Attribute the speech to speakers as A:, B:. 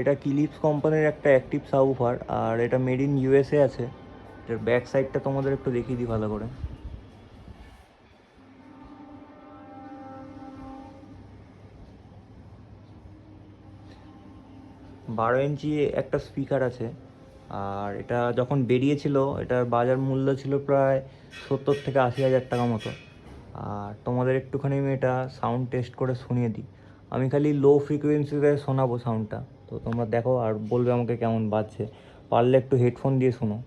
A: এটা কিলিপস কোম্পানির একটা অ্যাক্টিভ সাবউফার, আর এটা মেড ইন ইউএসএ আছে। এটার ব্যাক সাইডটা তোমাদের একটু দেখিয়ে দিই ভালো করে। 12 ইঞ্চি একটা স্পিকার আছে। আর এটা যখন বেরিয়েছিল এটার বাজার মূল্য ছিল প্রায় 70 থেকে 80 হাজার টাকা মতো। আর তোমাদের একটুখানি আমি এটা সাউন্ড টেস্ট করে শুনিয়ে দিই। আমি খালি লো ফ্রিকোয়েন্সিতে শোনাবো সাউন্ডটা, তো তোমরা দেখো আর বলবে আমাকে কেমন বাজছে। পারলে একটু হেডফোন দিয়ে শোনো।